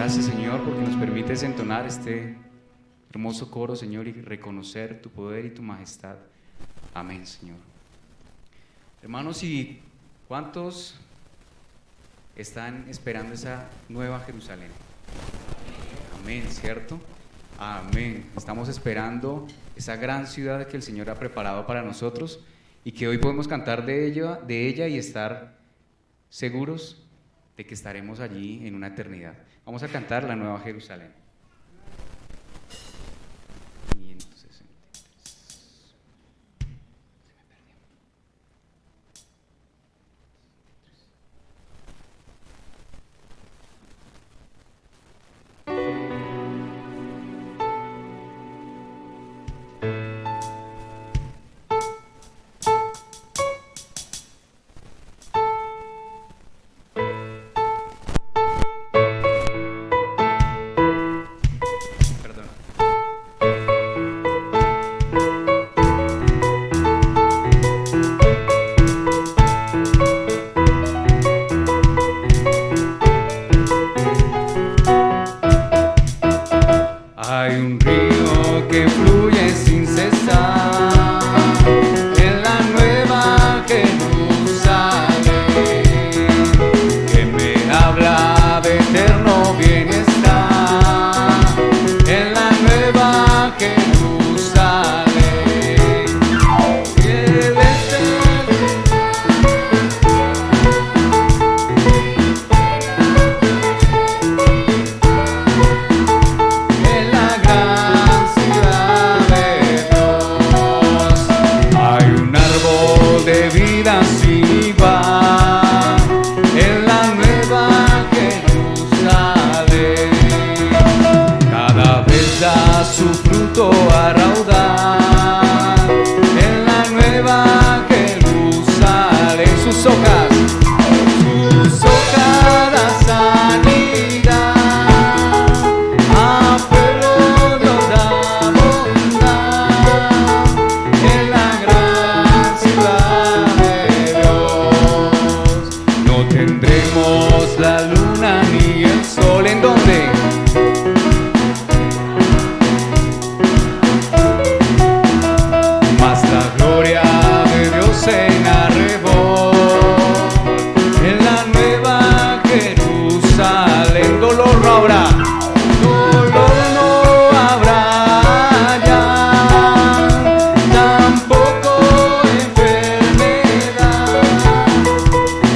Gracias, Señor, porque nos permites entonar este hermoso coro, Señor, y reconocer tu poder y tu majestad. Amén, Señor. Hermanos, ¿y cuántos están esperando esa nueva Jerusalén? Amén, ¿cierto? Amén. Estamos esperando esa gran ciudad que el Señor ha preparado para nosotros y que hoy podemos cantar de ella y estar seguros de que estaremos allí en una eternidad. Vamos a cantar la Nueva Jerusalén. 563. Perdón. Hay un río que fluye sin cesar en la nueva Jerusalén, que me habla de eterno bienestar en la nueva Jerusalén. Y el en la gran ciudad de Dios hay un árbol de vida sin igual en la nueva Jerusalén. Cada vez da su fruto a raudar en la nueva Jerusalén. Sus hojas da sanidad a pueblo Dios da bondad en la gran ciudad de Dios. No tendremos la luna ni el sol. ¿En dónde? Mas la gloria de Dios en arrebol en la nueva Jerusalén. Dolor no habrá, dolor no habrá ya, tampoco enfermedad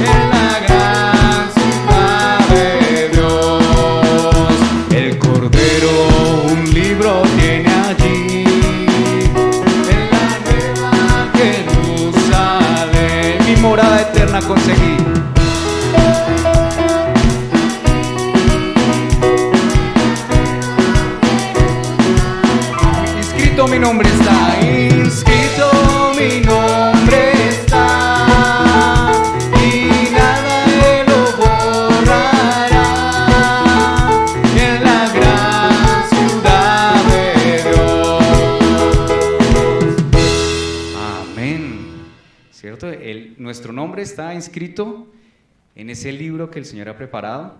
en la gran ciudad de Dios. El Cordero un libro tiene allí en la nueva Jerusalén. Mi morada eterna conseguí. Inscrito mi nombre está, inscrito mi nombre está, y nada me lo borrará en la gran ciudad de Dios. Amén. ¿Cierto? Nuestro nombre está inscrito en ese libro que el Señor ha preparado,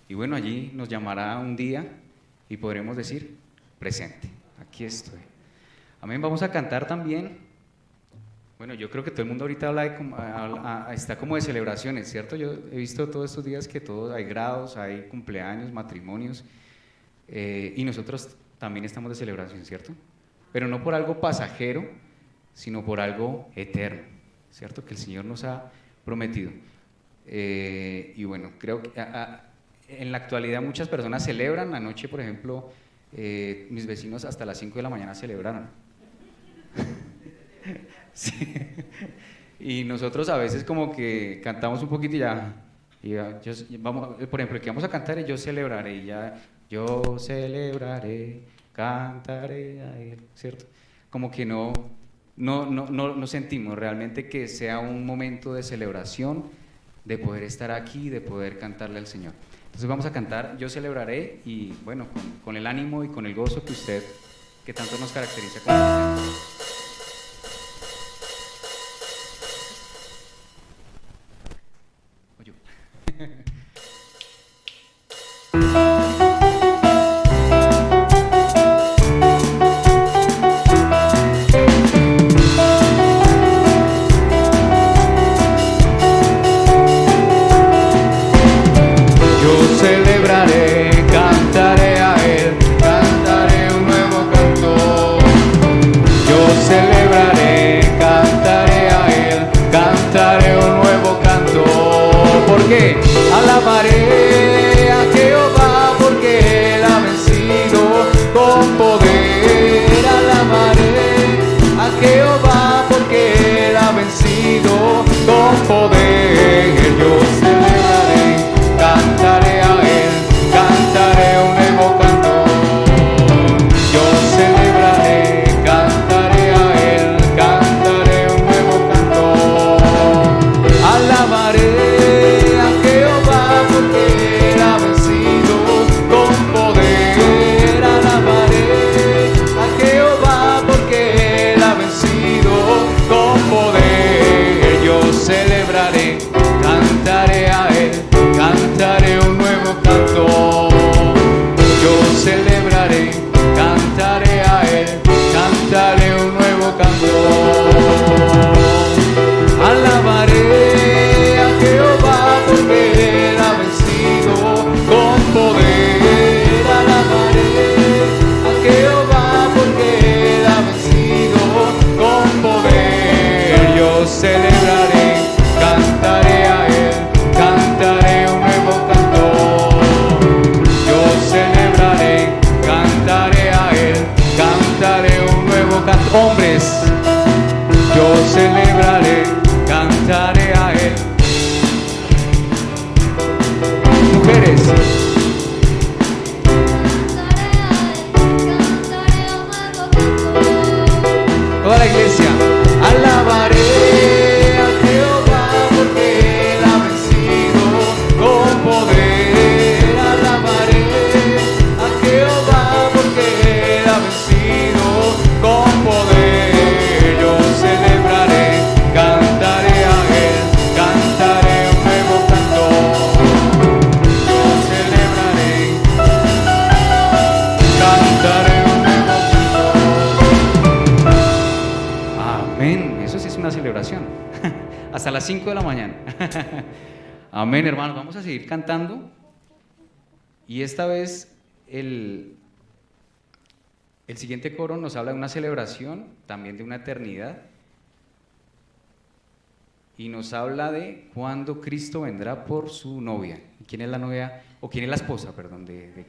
y bueno, allí nos llamará un día y podremos decir: presente, aquí estoy. Amén. Vamos a cantar también. Bueno, yo creo que todo el mundo ahorita habla está como de celebraciones, ¿cierto? Yo he visto todos estos días que hay grados, hay cumpleaños, matrimonios, y nosotros también estamos de celebración, ¿cierto? Pero no por algo pasajero, sino por algo eterno, ¿cierto? Que el Señor nos ha prometido. Y bueno, creo que en la actualidad muchas personas celebran. Anoche, por ejemplo, mis vecinos hasta las 5 de la mañana celebraron. Sí. Y nosotros a veces como que cantamos un poquito y ya, vamos, por ejemplo, el que vamos a cantar es Yo celebraré, y ya, yo celebraré, cantaré a Él, ¿cierto? Como que no sentimos realmente que sea un momento de celebración, de poder estar aquí, de poder cantarle al Señor. Entonces vamos a cantar Yo celebraré, y bueno, con el ánimo y con el gozo que tanto nos caracteriza como cristianos. Oye. cantaré un nuevo canto. ¿Por qué? Alabaré a Jehová porque Él ha vencido con poder. Alabaré a Jehová porque Él ha vencido con poder. Yo celebraré, cantaré a Él, cantaré un nuevo canto. Yo celebraré, cantaré a Él, cantaré un nuevo canto. Alabaré a Jehová porque Él ha vencido con poder. Alabaré a Jehová porque Él ha vencido con poder. Yo celebraré, cantaré a Él, cantaré un nuevo canto. Yo celebraré, cantaré a Él, cantaré un nuevo canto. Alabaré a Jehová porque Él ha vencido con poder. Alabaré a Jehová porque Él ha vencido con poder. Yo celebraré, cantaré a Él, cantaré un nuevo canto. Yo celebraré, cantaré a Él, cantaré un nuevo canto. Hombres, yo celebraré, cantaré a Él. Mujeres, toda la iglesia, alabaré a Jehová porque Él ha vencido con poder. Alabaré a Jehová porque Él ha vencido con poder. Yo celebraré, cantaré a Él, cantaré un nuevo canto. Yo celebraré, cantaré un nuevo canto. Amén, eso sí es una celebración. Hasta las 5 de la mañana. Amén, hermanos, vamos a seguir cantando. Y esta vez el siguiente coro nos habla de una celebración, también de una eternidad. Y nos habla de cuando Cristo vendrá por su novia. ¿Quién es la novia? O quién es la esposa, perdón, de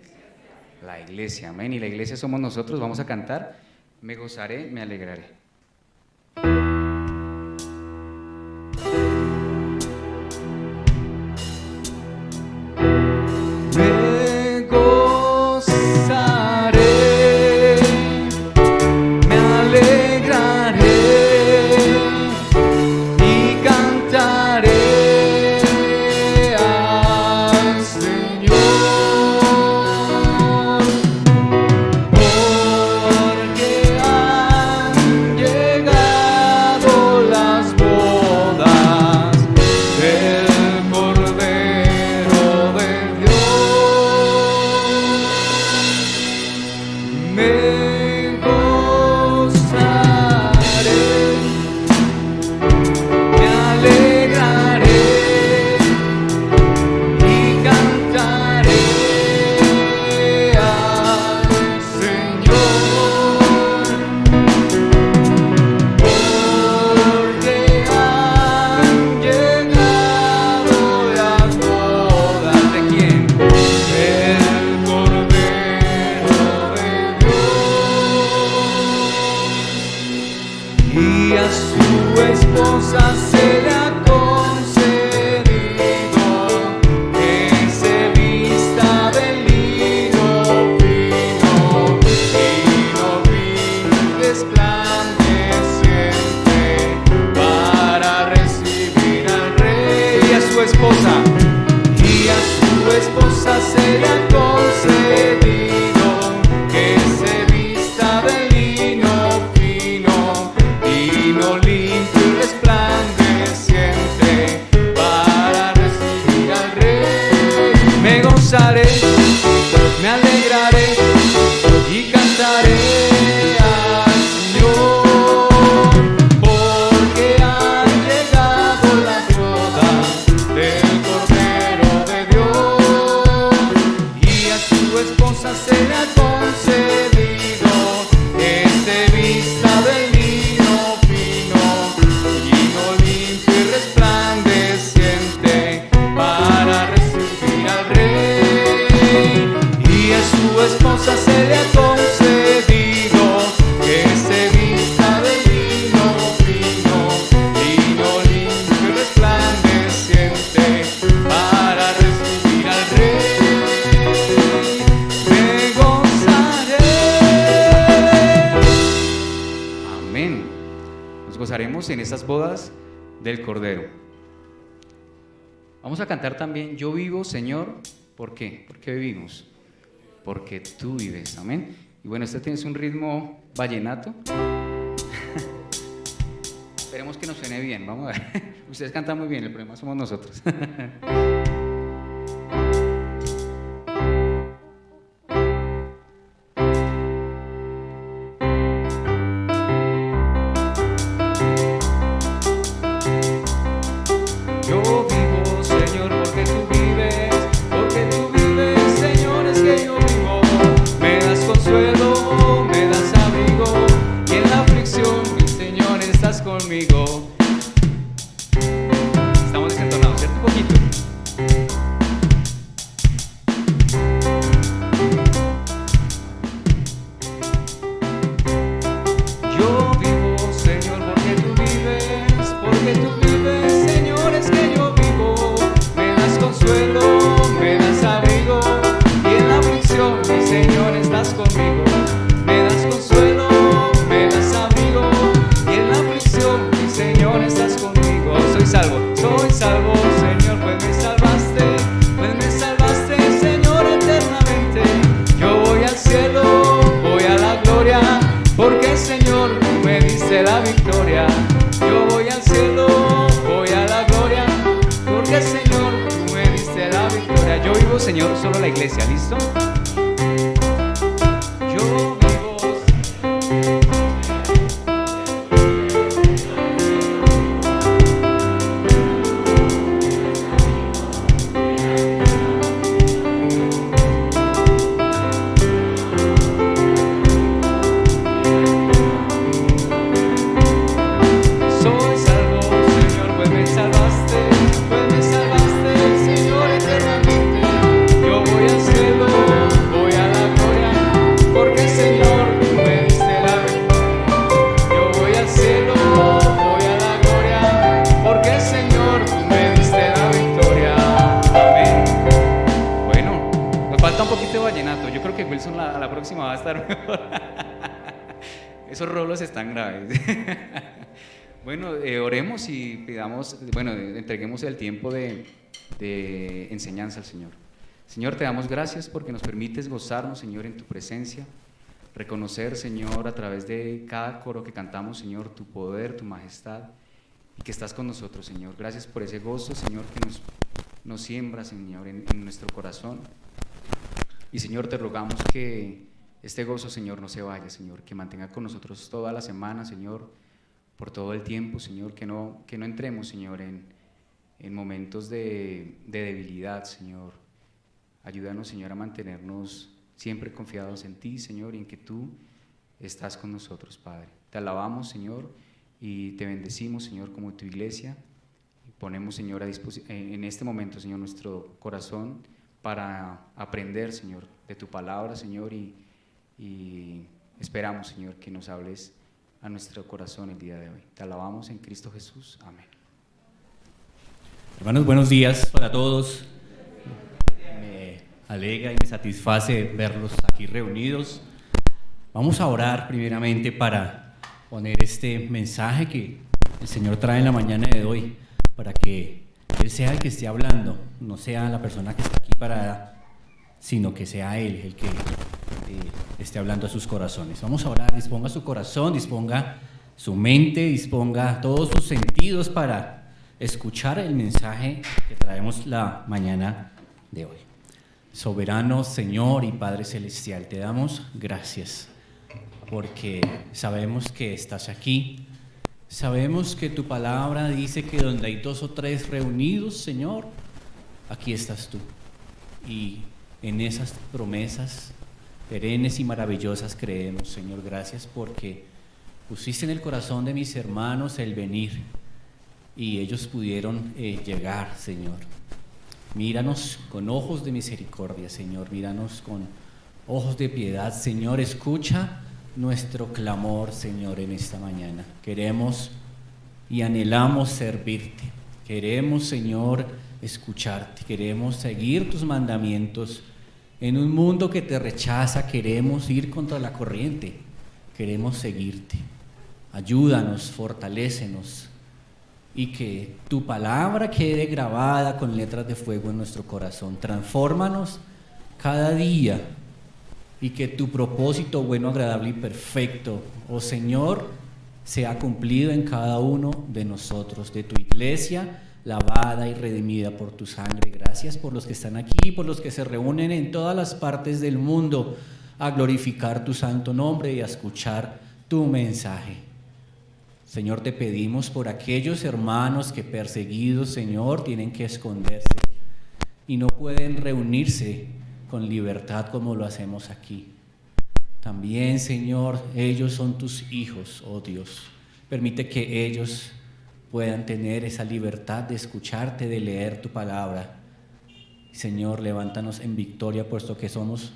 la iglesia. Amén. Y la iglesia somos nosotros. Vamos a cantar. Me gozaré, me alegraré. Me gozaré, me alegraré y cantaré al Señor, porque han llegado las bodas del Cordero de Dios. Me gozaré, me alegraré y cantaré al Señor, porque han llegado las bodas de quién, del Cordero de Dios, y a su esposa se le ha concedido que se vista de lino fino, resplandeciente, para recibir al Rey. Y a su esposa se le ha concedido que se vista de lino fino, limpio y resplandeciente, para recibir al Rey. Me gozaré, me alegraré y cantaré al Señor, porque han llegado las bodas del Cordero. entremos en esas bodas del Cordero. Vamos a cantar también Yo vivo, Señor. ¿Por qué? ¿Por qué vivimos? Porque tú vives, amén. Y bueno, este tiene un ritmo vallenato. Esperemos que nos suene bien, vamos a ver. Ustedes cantan muy bien, el problema somos nosotros. Señor, solo la iglesia, ¿listo? Yo vivo. Soy salvo, Señor, pues me salvaste, Señor, eternamente. Yo voy al cielo, voy a la gloria, porque Señor, tú me diste la victoria. Yo voy al cielo, voy a la gloria, porque Señor, tú me diste la victoria. Amén. Bueno, nos falta un poquito de vallenato. Yo creo que Wilson a la próxima va a estar mejor. Esos rolos están graves. Bueno, oremos y pidamos, bueno, entreguemos el tiempo de enseñanza al Señor. Señor, te damos gracias porque nos permites gozarnos, Señor, en tu presencia, reconocer, Señor, a través de cada coro que cantamos, Señor, tu poder, tu majestad, y que estás con nosotros, Señor. Gracias por ese gozo, Señor, que nos siembra, Señor, en nuestro corazón. Y, Señor, te rogamos que este gozo, Señor, no se vaya, Señor, que mantenga con nosotros toda la semana, Señor, por todo el tiempo, Señor, que no entremos, Señor, en momentos de debilidad, Señor. Ayúdanos, Señor, a mantenernos siempre confiados en ti, Señor, y en que tú estás con nosotros, Padre. Te alabamos, Señor, y te bendecimos, Señor, como tu iglesia. Y ponemos, Señor, en este momento, Señor, nuestro corazón para aprender, Señor, de tu palabra, Señor, y esperamos, Señor, que nos hables a nuestro corazón el día de hoy. Te alabamos en Cristo Jesús. Amén. Hermanos, buenos días para todos. Me alegra y me satisface verlos aquí reunidos. Vamos a orar primeramente para poner este mensaje que el Señor trae en la mañana de hoy, para que Él sea el que esté hablando, no sea la persona que está aquí parada, sino que sea Él el que esté hablando a sus corazones. Vamos a orar. Disponga su corazón, disponga su mente, disponga todos sus sentidos para escuchar el mensaje que traemos la mañana de hoy. Soberano Señor y Padre Celestial, te damos gracias porque sabemos que estás aquí, sabemos que tu palabra dice que donde hay 2 o 3 reunidos, Señor, aquí estás tú, y en esas promesas perennes y maravillosas creemos, Señor. Gracias porque pusiste en el corazón de mis hermanos el venir y ellos pudieron llegar, Señor. Míranos con ojos de misericordia, Señor, míranos con ojos de piedad, Señor. Escucha nuestro clamor, Señor, en esta mañana. Queremos y anhelamos servirte, queremos, Señor, escucharte, queremos seguir tus mandamientos. En un mundo que te rechaza, queremos ir contra la corriente, queremos seguirte. ayúdanos, fortalécenos, y que tu palabra quede grabada con letras de fuego en nuestro corazón. Transfórmanos cada día, y que tu propósito bueno, agradable y perfecto, oh Señor, sea cumplido en cada uno de nosotros, de tu iglesia, lavada y redimida por tu sangre. Gracias por los que están aquí, por los que se reúnen en todas las partes del mundo a glorificar tu santo nombre y a escuchar tu mensaje. Señor, te pedimos por aquellos hermanos que perseguidos, Señor, tienen que esconderse y no pueden reunirse con libertad como lo hacemos aquí. También, Señor, ellos son tus hijos, oh Dios. Permite que ellos puedan tener esa libertad de escucharte, de leer tu palabra. Señor, levántanos en victoria, puesto que somos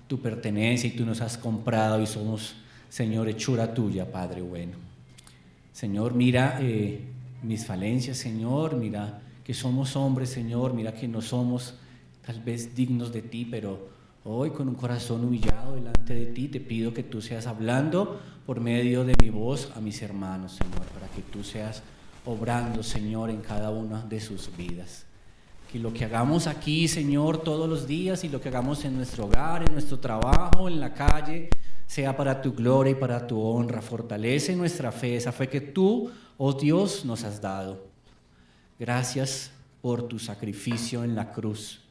tu pertenencia y tú nos has comprado y somos, Señor, hechura tuya, Padre bueno. Señor, mira mis falencias, Señor, mira que somos hombres, Señor, mira que no somos tal vez dignos de ti, pero hoy con un corazón humillado delante de ti te pido que tú seas hablando por medio de mi voz a mis hermanos, Señor, para que tú seas obrando, Señor, en cada una de sus vidas. Que lo que hagamos aquí, Señor, todos los días, y lo que hagamos en nuestro hogar, en nuestro trabajo, en la calle, sea para tu gloria y para tu honra. Fortalece nuestra fe, esa fe que tú, oh Dios, nos has dado. Gracias por tu sacrificio en la cruz.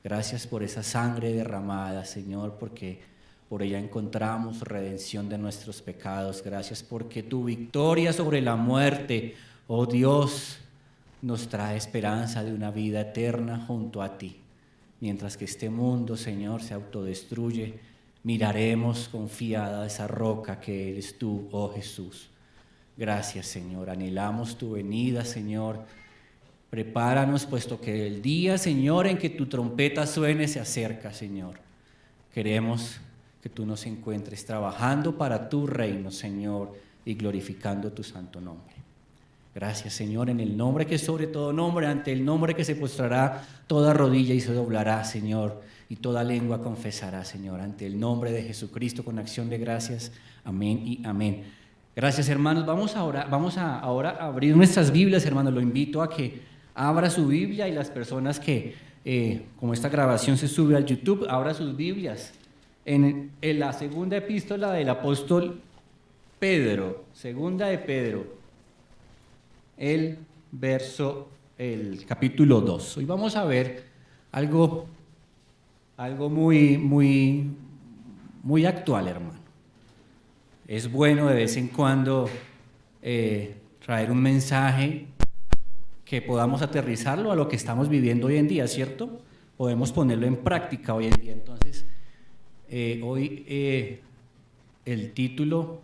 Gracias por esa sangre derramada, Señor, porque por ella encontramos redención de nuestros pecados. Gracias porque tu victoria sobre la muerte, oh Dios, nos trae esperanza de una vida eterna junto a ti. Mientras que este mundo, Señor, se autodestruye, miraremos confiada a esa roca que eres tú, oh Jesús. Gracias, Señor. Anhelamos tu venida, Señor. Prepáranos, puesto que el día, Señor, en que tu trompeta suene se acerca, Señor. Queremos que tú nos encuentres trabajando para tu reino, Señor, y glorificando tu santo nombre. Gracias, Señor, en el nombre que es sobre todo nombre, ante el nombre que se postrará toda rodilla y se doblará, Señor, y toda lengua confesará, Señor, ante el nombre de Jesucristo, con acción de gracias. Amén y amén. Gracias, hermanos. Vamos a ahora abrir nuestras Biblias, hermanos. Lo invito a que abra su Biblia, y las personas que, como esta grabación se sube al YouTube, abra sus Biblias en la segunda epístola del apóstol Pedro, segunda de Pedro, el capítulo 2. Hoy vamos a ver algo muy actual, hermano. Es bueno de vez en cuando traer un mensaje que podamos aterrizarlo a lo que estamos viviendo hoy en día, ¿cierto? Podemos ponerlo en práctica hoy en día. Entonces, hoy el título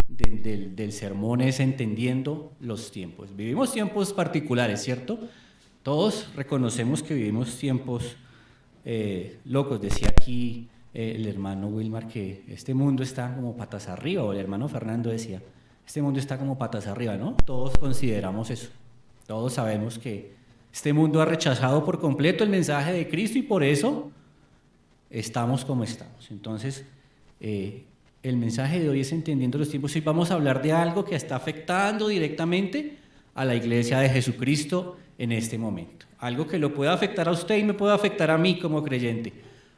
del sermón es Entendiendo los tiempos. Vivimos tiempos particulares, ¿cierto? Todos reconocemos que vivimos tiempos locos. Decía aquí el hermano Wilmar que este mundo está como patas arriba, o el hermano Fernando decía, este mundo está como patas arriba, ¿no? Todos consideramos eso. Todos sabemos que este mundo ha rechazado por completo el mensaje de Cristo, y por eso estamos como estamos. Entonces, el mensaje de hoy es Entendiendo los tiempos, y vamos a hablar de algo que está afectando directamente a la iglesia de Jesucristo en este momento. Algo que lo pueda afectar a usted y me puede afectar a mí como creyente.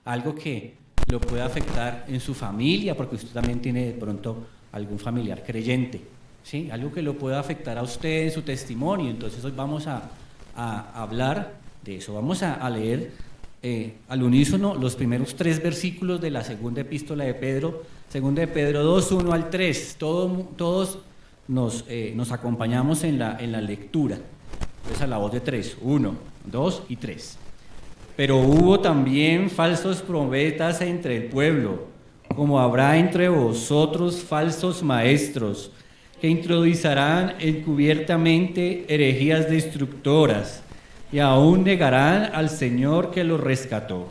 Algo que lo puede afectar en su familia, porque usted también tiene de pronto algún familiar creyente, ¿sí? Algo que lo pueda afectar a usted en su testimonio. Entonces hoy vamos a hablar de eso. Vamos a leer al unísono los primeros 3 versículos de la segunda epístola de Pedro, segunda de Pedro 2, 1 al 3. Todos nos acompañamos en la lectura. Entonces a la voz de 3, 1, 2 y 3. Pero hubo también falsos profetas entre el pueblo, como habrá entre vosotros falsos maestros, que introducirán encubiertamente herejías destructoras, y aún negarán al Señor que los rescató,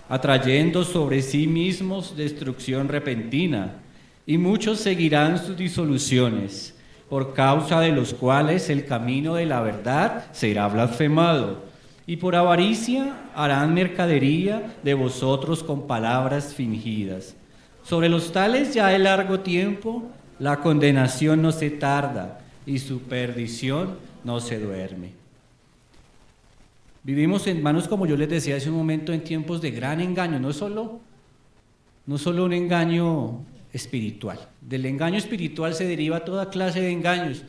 atrayendo sobre sí mismos destrucción repentina, y muchos seguirán sus disoluciones, por causa de los cuales el camino de la verdad será blasfemado, y por avaricia harán mercadería de vosotros con palabras fingidas. Sobre los tales ya de largo tiempo la condenación no se tarda y su perdición no se duerme. Vivimos, hermanos, como yo les decía hace un momento, en tiempos de gran engaño, no solo un engaño espiritual. Del engaño espiritual se deriva toda clase de engaños.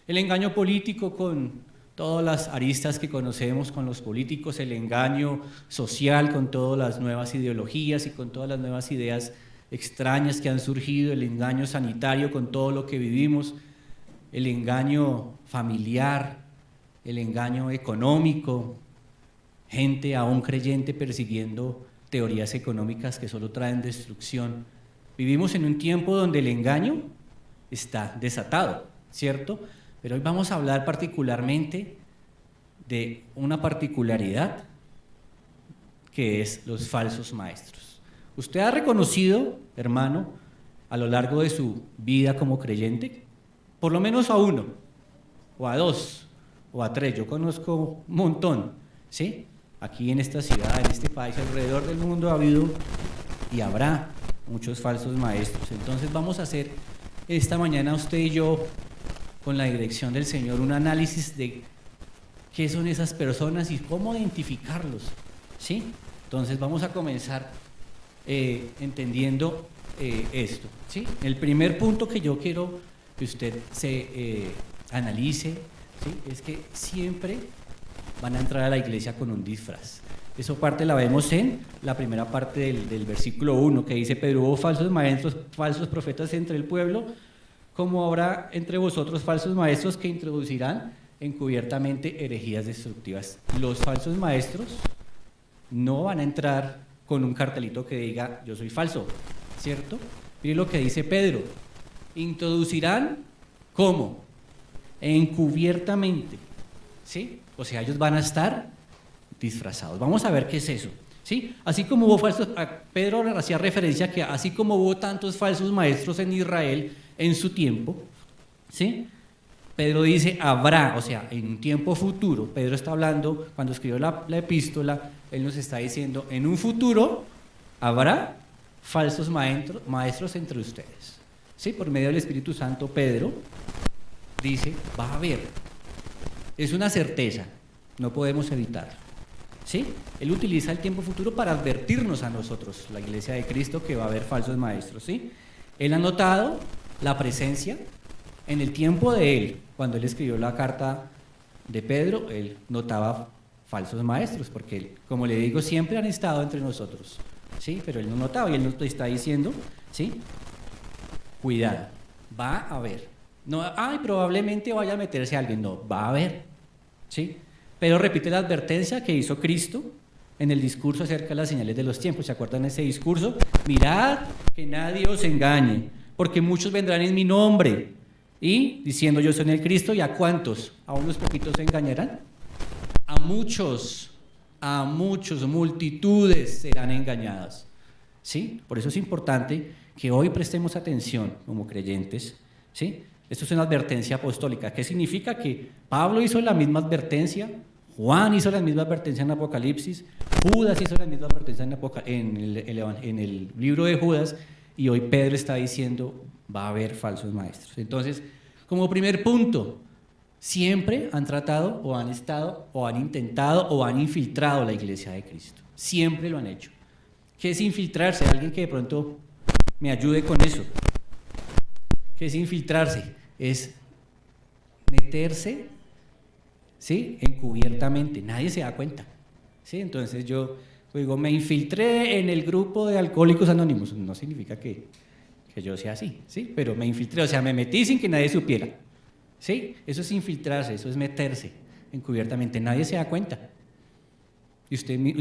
El engaño político con todas las aristas que conocemos con los políticos, el engaño social con todas las nuevas ideologías y con todas las nuevas ideas extrañas que han surgido, el engaño sanitario con todo lo que vivimos, el engaño familiar, el engaño económico, gente aún creyente persiguiendo teorías económicas que solo traen destrucción. Vivimos en un tiempo donde el engaño está desatado, ¿cierto? Pero hoy vamos a hablar particularmente de una particularidad que es los falsos maestros. ¿Usted ha reconocido, hermano, a lo largo de su vida como creyente, por lo menos a uno, o a dos, o a tres? Yo conozco un montón, ¿sí? Aquí en esta ciudad, en este país, alrededor del mundo ha habido y habrá muchos falsos maestros. Entonces vamos a hacer esta mañana usted y yo, con la dirección del Señor, un análisis de qué son esas personas y cómo identificarlos, ¿sí? Entonces vamos a comenzar entendiendo esto, ¿sí? El primer punto que yo quiero que usted se analice, ¿sí? Es que siempre van a entrar a la iglesia con un disfraz. Eso parte la vemos en la primera parte del versículo 1, que dice: pero hubo falsos maestros, falsos profetas entre el pueblo, como habrá entre vosotros falsos maestros que introducirán encubiertamente herejías destructivas. Los falsos maestros no van a entrar con un cartelito que diga yo soy falso, ¿cierto? Mire lo que dice Pedro: introducirán, ¿cómo? Encubiertamente, ¿sí? O sea, ellos van a estar disfrazados. Vamos a ver qué es eso, ¿sí? Así como hubo falsos, Pedro hacía referencia a que así como hubo tantos falsos maestros en Israel en su tiempo, ¿sí? Pedro dice habrá, o sea, en un tiempo futuro. Pedro está hablando, cuando escribió la epístola, él nos está diciendo, en un futuro habrá falsos maestros entre ustedes, ¿sí? Por medio del Espíritu Santo, Pedro dice, va a haber. Es una certeza, no podemos evitarlo, ¿sí? Él utiliza el tiempo futuro para advertirnos a nosotros, la iglesia de Cristo, que va a haber falsos maestros, ¿sí? Él ha notado la presencia en el tiempo de él. Cuando él escribió la carta de Pedro, él notaba falsos maestros, porque él, como le digo, siempre han estado entre nosotros, ¿sí? Pero él no notaba, y él nos está diciendo, ¿sí? Cuidado, va a haber. No, ay, probablemente vaya a meterse alguien, no, va a haber, ¿sí? Pero repite la advertencia que hizo Cristo en el discurso acerca de las señales de los tiempos. ¿Se acuerdan de ese discurso? Mirad que nadie os engañe, porque muchos vendrán en mi nombre y diciendo yo soy el Cristo. ¿Y a cuántos? ¿A unos poquitos se engañarán? A muchos, multitudes serán engañadas, ¿sí? Por eso es importante que hoy prestemos atención como creyentes, ¿sí? Esto es una advertencia apostólica. ¿Qué significa? Que Pablo hizo la misma advertencia, Juan hizo la misma advertencia en Apocalipsis, Judas hizo la misma advertencia en el libro de Judas, y hoy Pedro está diciendo va a haber falsos maestros. Entonces, como primer punto, siempre han tratado o han estado o han intentado o han infiltrado la iglesia de Cristo. Siempre lo han hecho. ¿Qué es infiltrarse? Alguien que de pronto me ayude con eso. ¿Qué es infiltrarse? Es meterse, ¿sí? Encubiertamente, nadie se da cuenta, ¿sí? Entonces yo digo, me infiltré en el grupo de Alcohólicos Anónimos. No significa que yo sea así, ¿sí? Pero me infiltré, o sea, me metí sin que nadie supiera, ¿sí? Eso es infiltrarse, eso es meterse encubiertamente, nadie se da cuenta. Y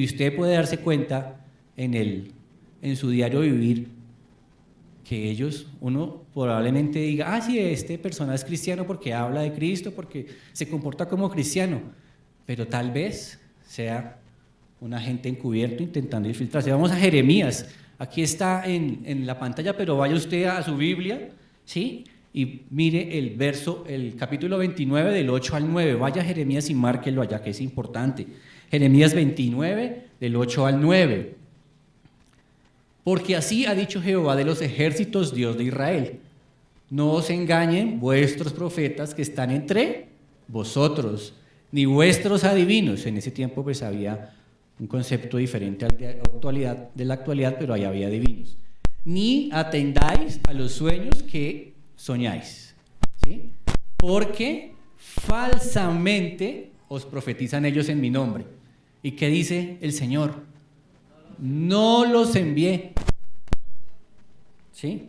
usted puede darse cuenta en su diario vivir que uno probablemente diga, sí, esta persona es cristiano porque habla de Cristo, porque se comporta como cristiano, pero tal vez sea un agente encubierto intentando infiltrarse. Vamos a Jeremías, aquí está en la pantalla, pero vaya usted a su Biblia, ¿sí? Y mire el capítulo 29 del 8 al 9, vaya a Jeremías y márquelo allá, que es importante. Jeremías 29 del 8 al 9. Porque así ha dicho Jehová de los ejércitos, Dios de Israel: no os engañen vuestros profetas que están entre vosotros, ni vuestros adivinos. En ese tiempo pues había un concepto diferente al de la actualidad, pero ahí había adivinos. Ni atendáis a los sueños que soñáis, ¿sí? Porque falsamente os profetizan ellos en mi nombre. ¿Y qué dice el Señor? No los envié. ¿Sí?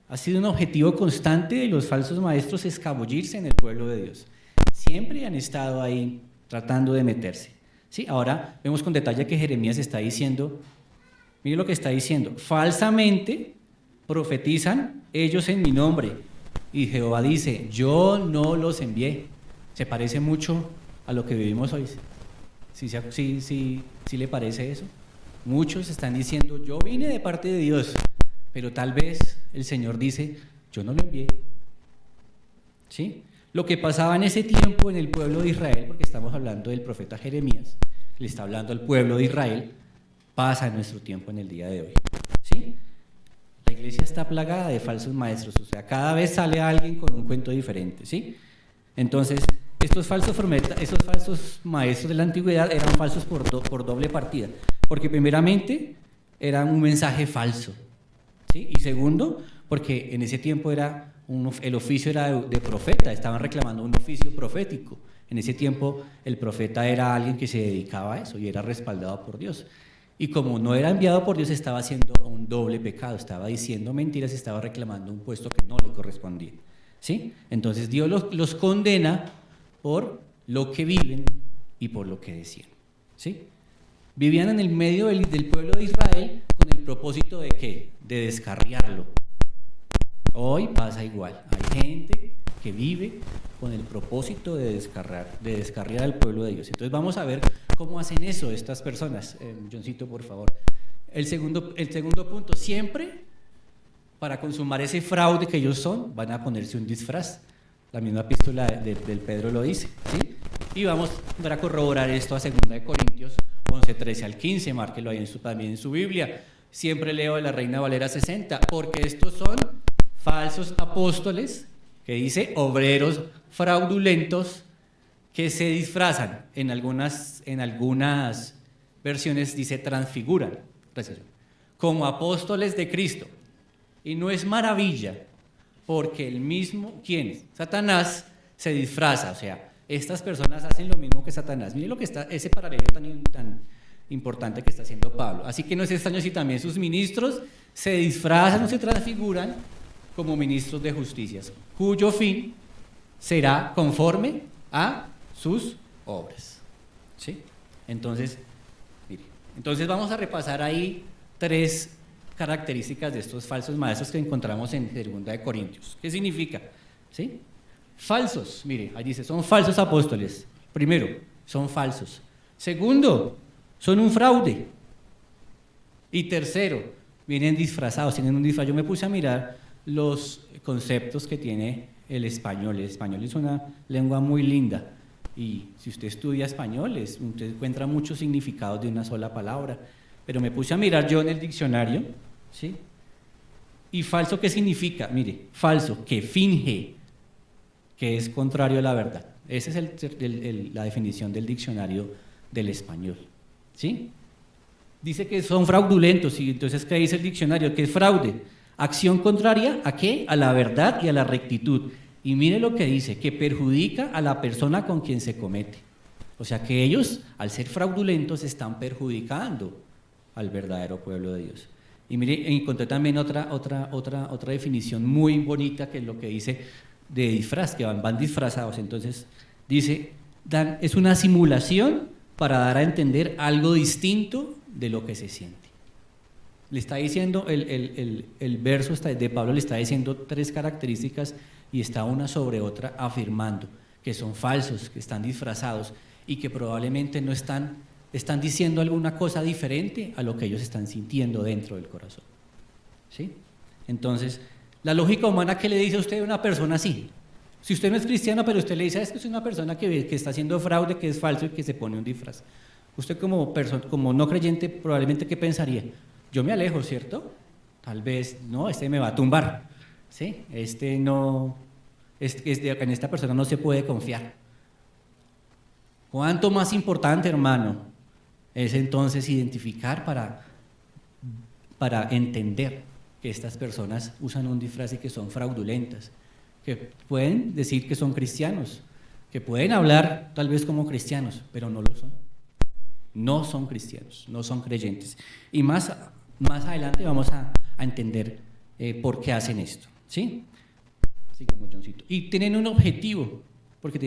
Ha sido un objetivo constante de los falsos maestros escabullirse en el pueblo de Dios. Siempre han estado ahí tratando de meterse. ¿Sí? Ahora vemos con detalle que Jeremías está diciendo, mire lo que está diciendo, falsamente profetizan ellos en mi nombre. Y Jehová dice, yo no los envié. Se parece mucho a lo que vivimos hoy. ¿Sí le parece eso? Muchos están diciendo, yo vine de parte de Dios, pero tal vez el Señor dice, yo no lo envié. ¿Sí? Lo que pasaba en ese tiempo en el pueblo de Israel, porque estamos hablando del profeta Jeremías, le está hablando al pueblo de Israel, pasa en nuestro tiempo en el día de hoy. ¿Sí? La iglesia está plagada de falsos maestros, o sea, cada vez sale alguien con un cuento diferente. ¿Sí? Entonces, esos falsos maestros de la antigüedad eran falsos por doble partida, porque primeramente eran un mensaje falso, ¿sí? Y segundo, porque en ese tiempo el oficio era de profeta, estaban reclamando un oficio profético. En ese tiempo el profeta era alguien que se dedicaba a eso y era respaldado por Dios. Y como no era enviado por Dios, estaba haciendo un doble pecado, estaba diciendo mentiras, estaba reclamando un puesto que no le correspondía. ¿Sí? Entonces Dios los condena por lo que viven y por lo que decían. ¿Sí? Vivían en el medio del pueblo de Israel con el propósito de ¿qué? De descarriarlo. Hoy pasa igual. Hay gente que vive con el propósito de descarriar al pueblo de Dios. Entonces vamos a ver cómo hacen eso estas personas. Johncito, por favor. El segundo punto, siempre para consumar ese fraude que ellos son, van a ponerse un disfraz. La misma epístola del Pedro lo dice, ¿sí? Y vamos a corroborar esto a 2 Corintios 11, 13 al 15, márquelo ahí también en su Biblia. Siempre leo de la Reina Valera 60, porque estos son falsos apóstoles, que dice obreros fraudulentos, que se disfrazan, en algunas versiones dice transfiguran, como apóstoles de Cristo. Y no es maravilla, porque el mismo, ¿quién es? Satanás se disfraza, o sea, estas personas hacen lo mismo que Satanás. Miren lo que está, ese paralelo tan importante que está haciendo Pablo. Así que no es extraño si también sus ministros se disfrazan o se transfiguran como ministros de justicia, cuyo fin será conforme a sus obras. ¿Sí? Entonces vamos a repasar ahí 3 características de estos falsos maestros que encontramos en 2 Corintios. ¿Qué significa? ¿Sí? Falsos, mire, ahí dice, son falsos apóstoles. Primero, son falsos. Segundo, son un fraude. Y tercero, vienen disfrazados, tienen un disfraz. Yo me puse a mirar los conceptos que tiene el español. El español es una lengua muy linda. Y si usted estudia español, usted encuentra muchos significados de una sola palabra. Pero me puse a mirar yo en el diccionario, ¿sí? ¿Y falso qué significa? Mire, falso, que finge, que es contrario a la verdad. Esa es la definición del diccionario del español, ¿sí? Dice que son fraudulentos, y entonces ¿qué dice el diccionario? Que es fraude, acción contraria ¿a qué? A la verdad y a la rectitud. Y mire lo que dice, que perjudica a la persona con quien se comete. O sea que ellos, al ser fraudulentos, están perjudicando al verdadero pueblo de Dios. Y mire, encontré también otra definición muy bonita, que es lo que dice de disfraz, que van disfrazados. Entonces dice, es una simulación para dar a entender algo distinto de lo que se siente. Le está diciendo, el verso de Pablo le está diciendo 3 características y está una sobre otra afirmando que son falsos, que están disfrazados y que probablemente no están diciendo alguna cosa diferente a lo que ellos están sintiendo dentro del corazón. ¿Sí? Entonces, la lógica humana, ¿qué le dice a usted a una persona así? Si usted no es cristiano, pero usted le dice, es que es una persona que está haciendo fraude, que es falso y que se pone un disfraz. Usted como no creyente, probablemente, ¿qué pensaría? Yo me alejo, ¿cierto? Tal vez, no, me va a tumbar. ¿sí? No, en esta persona no se puede confiar. ¿Cuánto más importante, hermano, es entonces identificar para entender que estas personas usan un disfraz y que son fraudulentas, que pueden decir que son cristianos, que pueden hablar tal vez como cristianos, pero no lo son. No son cristianos, no son creyentes. Y más adelante vamos a entender por qué hacen esto, ¿sí? Sigamos, Johncito. Y tienen un objetivo, porque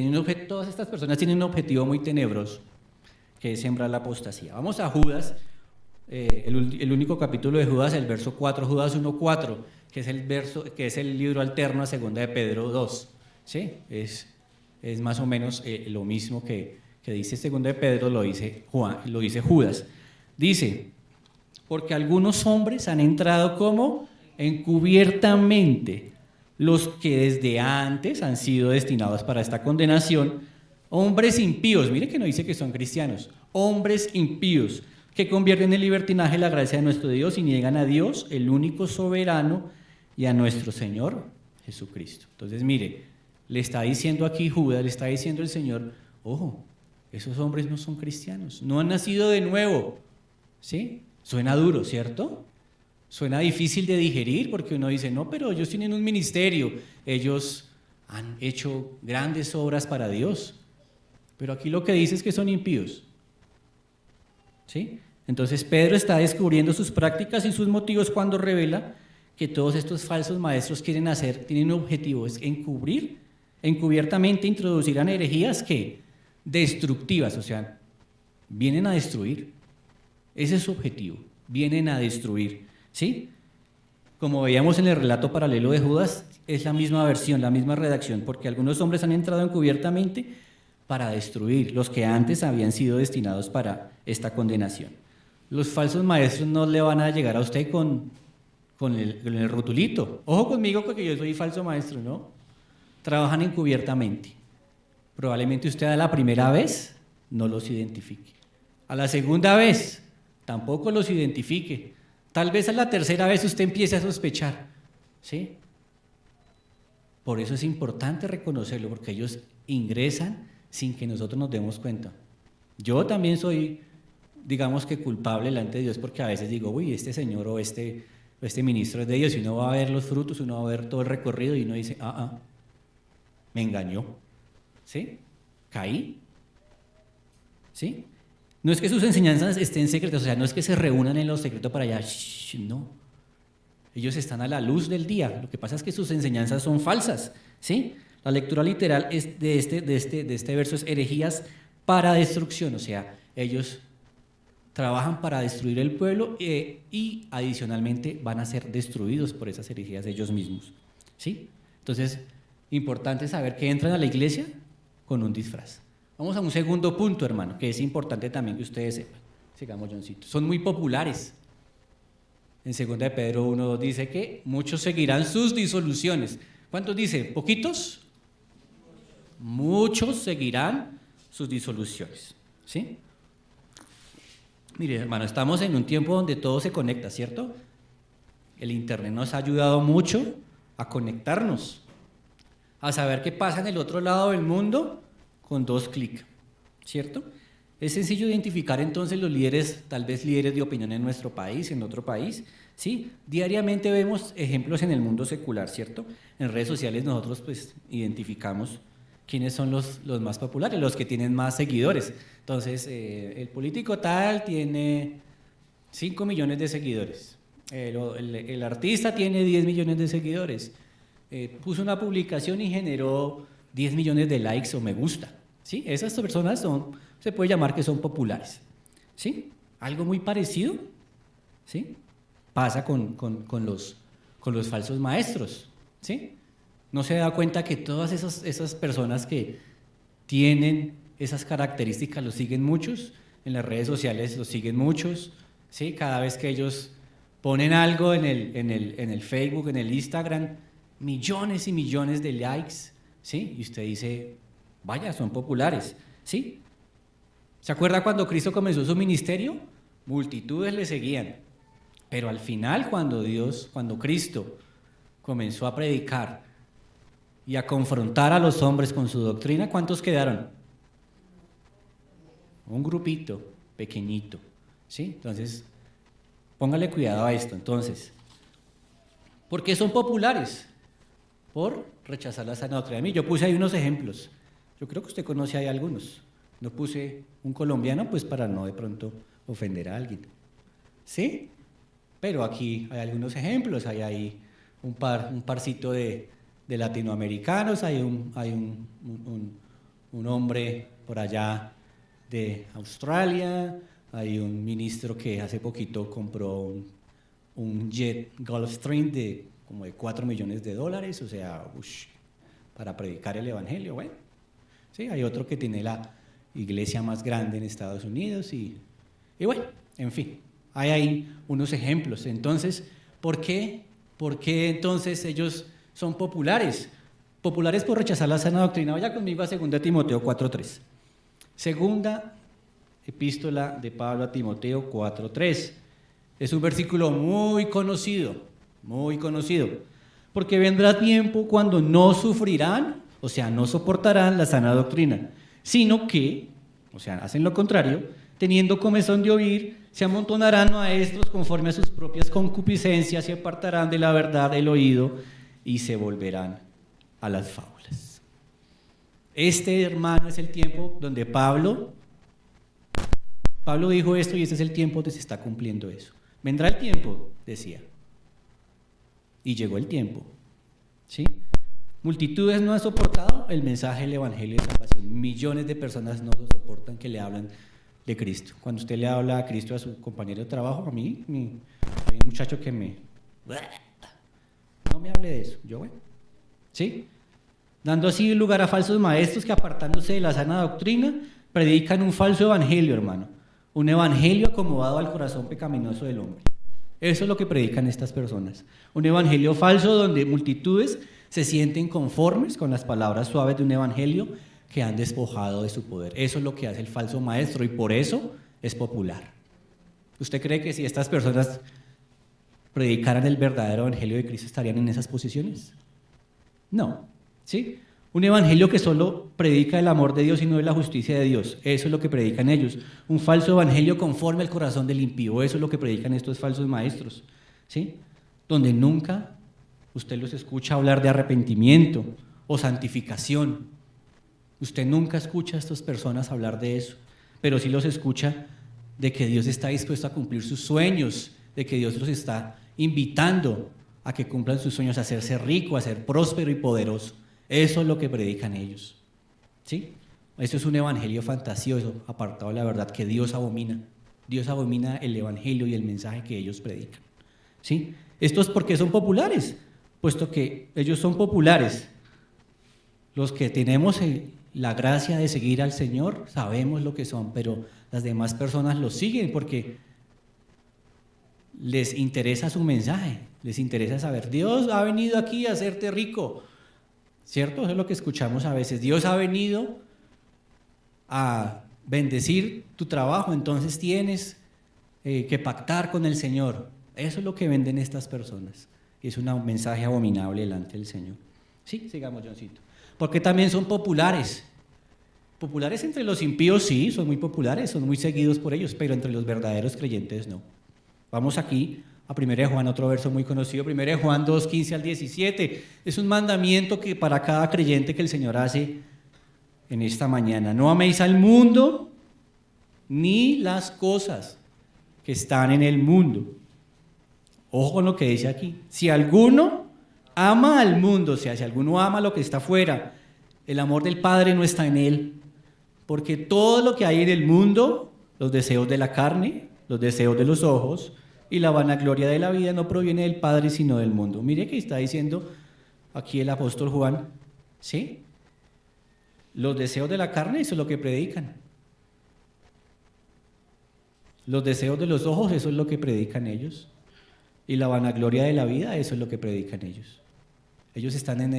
todas estas personas tienen un objetivo muy tenebroso, que es sembrar la apostasía. Vamos a Judas, el único capítulo de Judas, el verso 4, Judas 1:4, que es el libro alterno a 2 de Pedro 2, ¿sí? Es más o menos lo mismo que dice 2 de Pedro, lo dice Judas. Dice, porque algunos hombres han entrado como encubiertamente, los que desde antes han sido destinados para esta condenación, hombres impíos, mire que no dice que son cristianos, hombres impíos, que convierten en libertinaje la gracia de nuestro Dios y niegan a Dios, el único soberano, y a nuestro Señor Jesucristo. Entonces, mire, le está diciendo aquí Judas, le está diciendo el Señor, ojo, esos hombres no son cristianos, no han nacido de nuevo, ¿sí? Suena duro, ¿cierto? Suena difícil de digerir porque uno dice, no, pero ellos tienen un ministerio, ellos han hecho grandes obras para Dios, pero aquí lo que dice es que son impíos, ¿sí? Entonces Pedro está descubriendo sus prácticas y sus motivos cuando revela que todos estos falsos maestros tienen un objetivo, es encubiertamente introducirán herejías que destructivas, o sea, vienen a destruir. Ese es su objetivo, vienen a destruir, ¿sí? Como veíamos en el relato paralelo de Judas, es la misma versión, la misma redacción, porque algunos hombres han entrado encubiertamente para destruir los que antes habían sido destinados para esta condenación. Los falsos maestros no le van a llegar a usted con el rotulito. Ojo conmigo porque yo soy falso maestro, ¿no? Trabajan encubiertamente. Probablemente usted a la primera vez no los identifique. A la segunda vez tampoco los identifique. Tal vez a la tercera vez usted empiece a sospechar, ¿sí? Por eso es importante reconocerlo, porque ellos ingresan sin que nosotros nos demos cuenta. Yo también soy, digamos que culpable delante de Dios, porque a veces digo, uy, este señor o este ministro es de Dios, y uno va a ver los frutos, uno va a ver todo el recorrido y uno dice, me engañó, ¿sí? Caí, ¿sí? No es que sus enseñanzas estén secretas, o sea, no es que se reúnan en lo secreto para allá, no. Ellos están a la luz del día, lo que pasa es que sus enseñanzas son falsas, ¿sí? La lectura literal es de este verso es herejías para destrucción, o sea, ellos trabajan para destruir el pueblo y adicionalmente van a ser destruidos por esas herejías de ellos mismos, ¿sí? Entonces, importante saber que entran a la iglesia con un disfraz. Vamos a un segundo punto, hermano, que es importante también que ustedes sepan. Sigamos, Johncito. Son muy populares. En 2 de Pedro 1:2 dice que muchos seguirán sus disoluciones. ¿Cuántos dice? ¿Poquitos? Muchos seguirán sus disoluciones, ¿sí? Mire, hermano, estamos en un tiempo donde todo se conecta, ¿cierto? El internet nos ha ayudado mucho a conectarnos, a saber qué pasa en el otro lado del mundo con 2 clics, ¿cierto? Es sencillo identificar entonces los líderes, tal vez líderes de opinión en nuestro país, en otro país, ¿sí? Diariamente vemos ejemplos en el mundo secular, ¿cierto? En redes sociales nosotros pues identificamos quiénes son los más populares, los que tienen más seguidores. Entonces, el político tal tiene 5 millones de seguidores, el artista tiene 10 millones de seguidores, puso una publicación y generó 10 millones de likes o me gusta, ¿sí? Esas personas se puede llamar que son populares, ¿sí? Algo muy parecido, ¿sí? Pasa con los falsos maestros, ¿sí? No se da cuenta que todas esas personas que tienen esas características los siguen muchos, en las redes sociales los siguen muchos, ¿sí? Cada vez que ellos ponen algo en el Facebook, en el Instagram, millones y millones de likes, ¿sí? Y usted dice, vaya, son populares, ¿sí? ¿Se acuerda cuando Cristo comenzó su ministerio? Multitudes le seguían, pero al final cuando Cristo comenzó a predicar y a confrontar a los hombres con su doctrina, ¿cuántos quedaron? Un grupito pequeñito, ¿sí? Entonces, póngale cuidado a esto. Entonces, ¿por qué son populares? Por rechazar la sana doctrina. Yo puse ahí unos ejemplos. Yo creo que usted conoce ahí algunos. No puse un colombiano, pues para no de pronto ofender a alguien. ¿Sí? Pero aquí hay algunos ejemplos. Hay ahí un parcito de latinoamericanos. Hay un hombre por allá de Australia. Hay un ministro que hace poquito compró un jet Gulfstream de como de $4 millones, o sea, para predicar el evangelio. Bueno, sí, hay otro que tiene la iglesia más grande en Estados Unidos y bueno, en fin, hay ahí unos ejemplos. Entonces, ¿por qué entonces ellos son populares? Populares por rechazar la sana doctrina. Vaya conmigo a 2 Timoteo 4:3. Segunda epístola de Pablo a Timoteo 4:3. Es un versículo muy conocido, porque vendrá tiempo cuando no sufrirán, o sea, no soportarán la sana doctrina, sino que, o sea, hacen lo contrario, teniendo comezón de oír, se amontonarán maestros conforme a sus propias concupiscencias y apartarán de la verdad el oído y se volverán a las fábulas. Este, hermano, es el tiempo donde Pablo dijo esto y este es el tiempo donde se está cumpliendo eso. Vendrá el tiempo, decía, y llegó el tiempo, ¿sí? Multitudes no han soportado el mensaje del evangelio de salvación. Millones de personas no lo soportan que le hablan de Cristo. Cuando usted le habla a Cristo a su compañero de trabajo, a mí, hay un muchacho que no me hable de eso, yo bueno, ¿sí? Dando así lugar a falsos maestros que, apartándose de la sana doctrina, predican un falso evangelio, hermano. Un evangelio acomodado al corazón pecaminoso del hombre. Eso es lo que predican estas personas. Un evangelio falso donde multitudes se sienten conformes con las palabras suaves de un evangelio que han despojado de su poder. Eso es lo que hace el falso maestro y por eso es popular. ¿Usted cree que si estas personas predicaran el verdadero evangelio de Cristo estarían en esas posiciones? No, ¿sí? Un evangelio que solo predica el amor de Dios y no de la justicia de Dios. Eso es lo que predican ellos. Un falso evangelio conforme al corazón del impío. Eso es lo que predican estos falsos maestros, ¿sí? Donde nunca usted los escucha hablar de arrepentimiento o santificación. Usted nunca escucha a estas personas hablar de eso, pero sí los escucha de que Dios está dispuesto a cumplir sus sueños, de que Dios los está invitando a que cumplan sus sueños, a hacerse rico, a ser próspero y poderoso. Eso es lo que predican ellos, ¿sí? Eso es un evangelio fantasioso, apartado de la verdad, que Dios abomina. Dios abomina el evangelio y el mensaje que ellos predican, ¿sí? Esto es porque son populares, puesto que ellos son populares. Los que tenemos la gracia de seguir al Señor sabemos lo que son, pero las demás personas los siguen porque les interesa su mensaje, les interesa saber, Dios ha venido aquí a hacerte rico, ¿cierto? Eso es lo que escuchamos a veces. Dios ha venido a bendecir tu trabajo, entonces tienes que pactar con el Señor. Eso es lo que venden estas personas. Y es un mensaje abominable delante del Señor. Sí, sigamos, Johncito. Porque también son populares. Populares entre los impíos, sí, son muy populares, son muy seguidos por ellos, pero entre los verdaderos creyentes no. Vamos aquí a 1 Juan, otro verso muy conocido, 1 Juan 2, 15 al 17. Es un mandamiento que para cada creyente que el Señor hace en esta mañana. No améis al mundo ni las cosas que están en el mundo. Ojo con lo que dice aquí. Si alguno ama al mundo, o sea, si alguno ama lo que está afuera, el amor del Padre no está en él. Porque todo lo que hay en el mundo, los deseos de la carne, los deseos de los ojos y la vanagloria de la vida no proviene del Padre sino del mundo. Mire que está diciendo aquí el apóstol Juan, ¿sí? Los deseos de la carne, eso es lo que predican. Los deseos de los ojos, eso es lo que predican ellos. Y la vanagloria de la vida, eso es lo que predican ellos. Ellos están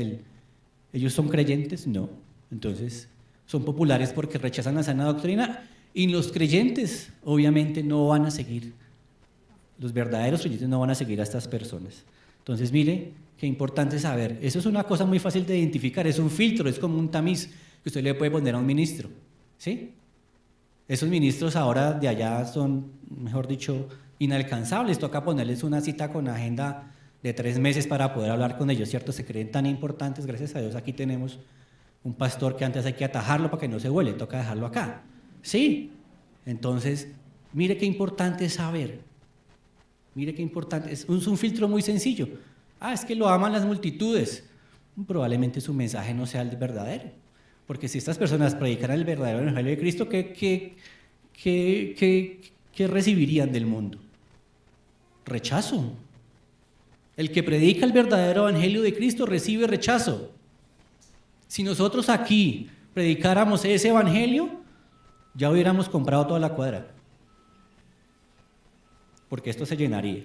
¿ellos son creyentes? No. Entonces, son populares porque rechazan la sana doctrina y los creyentes, obviamente, no van a seguir. Los verdaderos creyentes no van a seguir a estas personas. Entonces, mire, qué importante saber. Eso es una cosa muy fácil de identificar, es un filtro, es como un tamiz que usted le puede poner a un ministro, ¿sí? Esos ministros ahora de allá son, mejor dicho, inalcanzables, toca ponerles una cita con agenda de 3 meses para poder hablar con ellos, ¿cierto? Se creen tan importantes, gracias a Dios aquí tenemos un pastor que antes hay que atajarlo para que no se vuele, toca dejarlo acá, ¿sí? Entonces, mire qué importante es saber, mire qué importante, es un filtro muy sencillo. Es que lo aman las multitudes, probablemente su mensaje no sea el verdadero, porque si estas personas predicaran el verdadero evangelio de Cristo, ¿qué recibirían del mundo? Rechazo. El que predica el verdadero evangelio de Cristo recibe rechazo. Si nosotros aquí predicáramos ese evangelio, ya hubiéramos comprado toda la cuadra, porque esto se llenaría.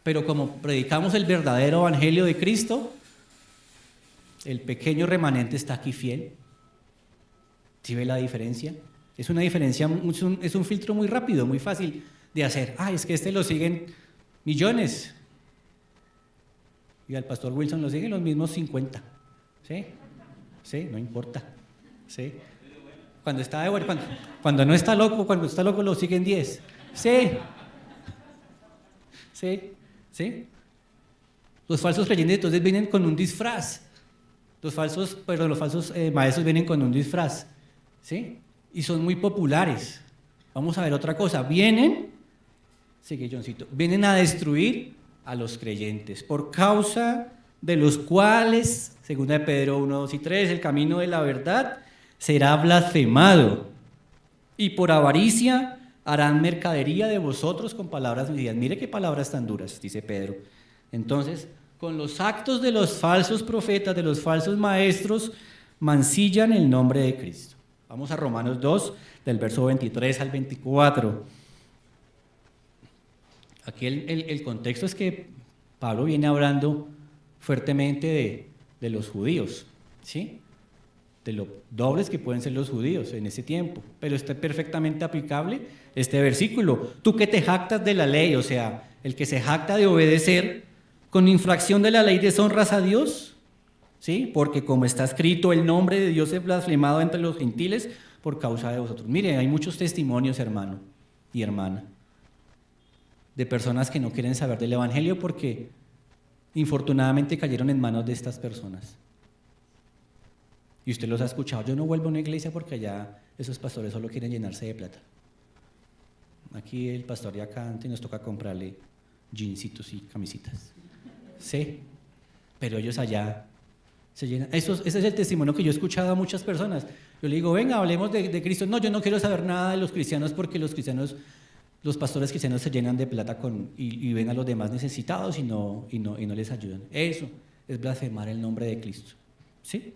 Pero como predicamos el verdadero evangelio de Cristo, el pequeño remanente está aquí fiel. ¿Sí ve la diferencia? Es una diferencia, es un filtro muy rápido, muy fácil de hacer. Es que lo siguen millones. Y al pastor Wilson lo siguen los mismos 50. ¿Sí? Sí, no importa. ¿Sí? Cuando está de bueno, cuando no está loco, cuando está loco lo siguen 10. Sí. Sí. ¿Sí? Los falsos creyentes entonces vienen con un disfraz. Los falsos maestros vienen con un disfraz. ¿Sí? Y son muy populares. Vamos a ver otra cosa. Vienen a destruir a los creyentes, por causa de los cuales, según de Pedro 1, 2 y 3, el camino de la verdad será blasfemado, y por avaricia harán mercadería de vosotros con palabras medidas. Mire qué palabras tan duras, dice Pedro. Entonces, con los actos de los falsos profetas, de los falsos maestros, mancillan el nombre de Cristo. Vamos a Romanos 2, del verso 23 al 24. Aquí el contexto es que Pablo viene hablando fuertemente de los judíos, ¿sí? De lo dobles que pueden ser los judíos en ese tiempo, pero está perfectamente aplicable este versículo. Tú que te jactas de la ley, o sea, el que se jacta de obedecer, con infracción de la ley deshonras a Dios, ¿sí? Porque como está escrito, el nombre de Dios es blasfemado entre los gentiles por causa de vosotros. Mire, hay muchos testimonios, hermano y hermana, de personas que no quieren saber del evangelio porque infortunadamente cayeron en manos de estas personas. Y usted los ha escuchado. Yo no vuelvo a una iglesia porque allá esos pastores solo quieren llenarse de plata. Aquí el pastor de acá antes nos toca comprarle jeansitos y camisitas. Sí, pero ellos allá se llenan. Ese es el testimonio que yo he escuchado a muchas personas. Yo le digo, venga, hablemos de Cristo. No, yo no quiero saber nada de los cristianos porque los pastores cristianos se llenan de plata y ven a los demás necesitados y no les ayudan. Eso es blasfemar el nombre de Cristo. ¿Sí?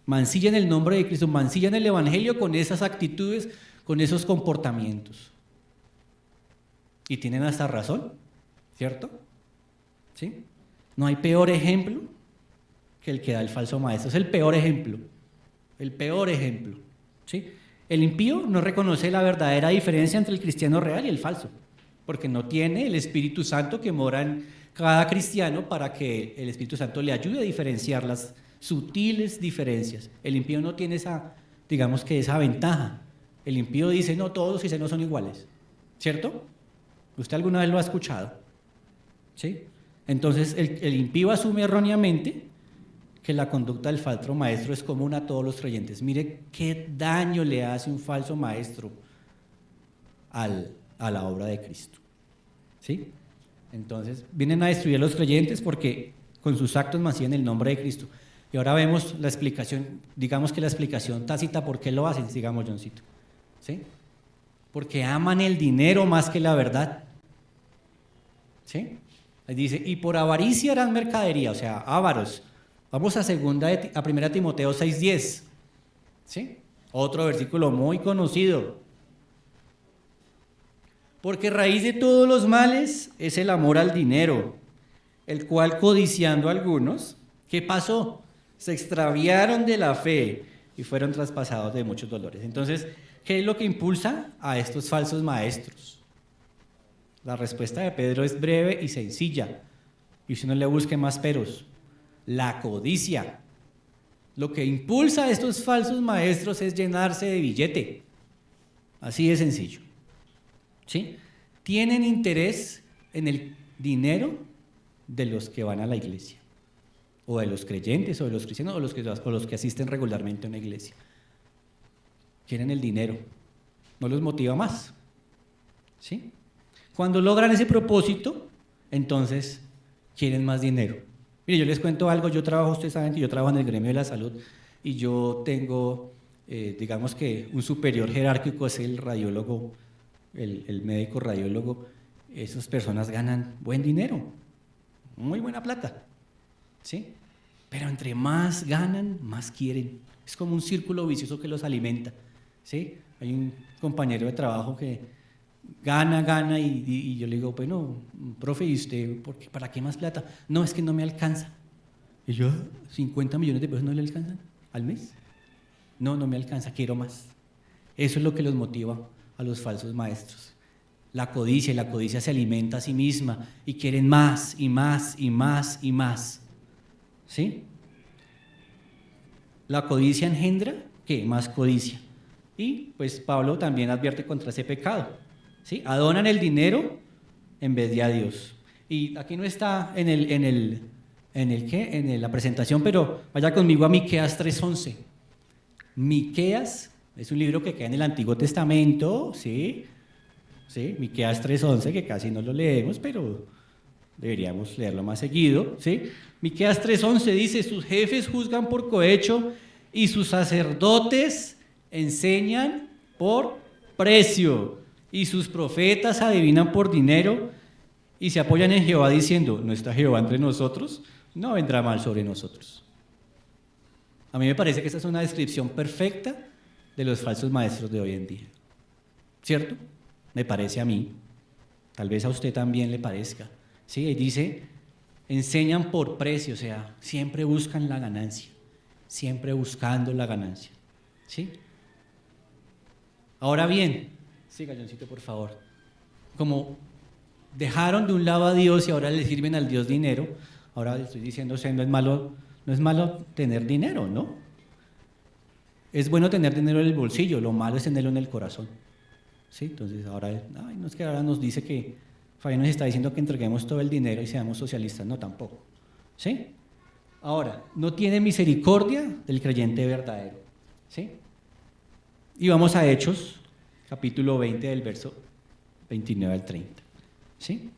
Mancillan el nombre de Cristo, mancillan el evangelio con esas actitudes, con esos comportamientos. Y tienen hasta razón, ¿cierto? ¿Sí? No hay peor ejemplo que el que da el falso maestro. Es el peor ejemplo. El peor ejemplo. ¿Sí? El impío no reconoce la verdadera diferencia entre el cristiano real y el falso, porque no tiene el Espíritu Santo que mora en cada cristiano para que el Espíritu Santo le ayude a diferenciar las sutiles diferencias. El impío no tiene esa ventaja. El impío dice, no, todos los cristianos son iguales, ¿cierto? ¿Usted alguna vez lo ha escuchado? ¿Sí? Entonces el impío asume erróneamente que la conducta del falso maestro es común a todos los creyentes. Mire qué daño le hace un falso maestro a la obra de Cristo. ¿Sí? Entonces vienen a destruir a los creyentes porque con sus actos mancillan el nombre de Cristo. Y ahora vemos la explicación, digamos que la explicación tácita, ¿por qué lo hacen? Sigamos, Johncito. ¿Sí? Porque aman el dinero más que la verdad. ¿Sí? Dice, y por avaricia harán mercadería, o sea, ávaros. Vamos a 1 Timoteo 6:10. ¿Sí? Otro versículo muy conocido. Porque raíz de todos los males es el amor al dinero, el cual codiciando algunos, ¿qué pasó? Se extraviaron de la fe y fueron traspasados de muchos dolores. Entonces, ¿qué es lo que impulsa a estos falsos maestros? La respuesta de Pedro es breve y sencilla. Y usted no le busque más peros. La codicia. Lo que impulsa a estos falsos maestros es llenarse de billete. Así de sencillo. ¿Sí? Tienen interés en el dinero de los que van a la iglesia, o de los creyentes, o de los cristianos, o los que asisten regularmente a una iglesia. Quieren el dinero, no los motiva más. ¿Sí? Cuando logran ese propósito, entonces quieren más dinero. Mire, yo les cuento algo, ustedes saben que yo trabajo en el gremio de la salud y yo tengo, digamos que un superior jerárquico es el radiólogo, el médico radiólogo. Esas personas ganan buen dinero, muy buena plata, ¿sí? Pero entre más ganan, más quieren. Es como un círculo vicioso que los alimenta, ¿sí? Hay un compañero de trabajo que gana y yo le digo, bueno, profe, ¿y usted para qué más plata? No, es que no me alcanza. Y yo, 50 millones de pesos no le alcanzan al mes. No me alcanza, quiero más. Eso es lo que los motiva a los falsos maestros. La codicia se alimenta a sí misma y quieren más y más y más y más. ¿Sí? La codicia engendra, ¿qué? Más codicia. Y pues Pablo también advierte contra ese pecado. ¿Sí? Adonan el dinero en vez de a Dios. Y aquí no está en la presentación, pero vaya conmigo a Miqueas 3:11. Miqueas es un libro que queda en el Antiguo Testamento, ¿sí? ¿Sí? Miqueas 3:11, que casi no lo leemos, pero deberíamos leerlo más seguido, ¿sí? Miqueas 3:11 dice: sus jefes juzgan por cohecho y sus sacerdotes enseñan por precio, y sus profetas adivinan por dinero y se apoyan en Jehová diciendo: ¿no está Jehová entre nosotros? No vendrá mal sobre nosotros. A mí me parece que esta es una descripción perfecta de los falsos maestros de hoy en día, ¿cierto? Me parece a mí, tal vez a usted también le parezca, ¿sí? Y dice, enseñan por precio, o sea, siempre buscan la ganancia, siempre buscando la ganancia, ¿sí? Ahora bien, siga, Johncito, por favor. Como dejaron de un lado a Dios y ahora le sirven al Dios dinero, ahora le estoy diciendo, o sea, no es malo tener dinero, ¿no? Es bueno tener dinero en el bolsillo, lo malo es tenerlo en el corazón. ¿Sí? Entonces ahora, no es que ahora nos dice que Fabián nos está diciendo que entreguemos todo el dinero y seamos socialistas, no, tampoco. ¿Sí? Ahora, no tiene misericordia del creyente verdadero. ¿Sí? Y vamos a Hechos, capítulo 20, del verso 29 al 30. ¿Sí?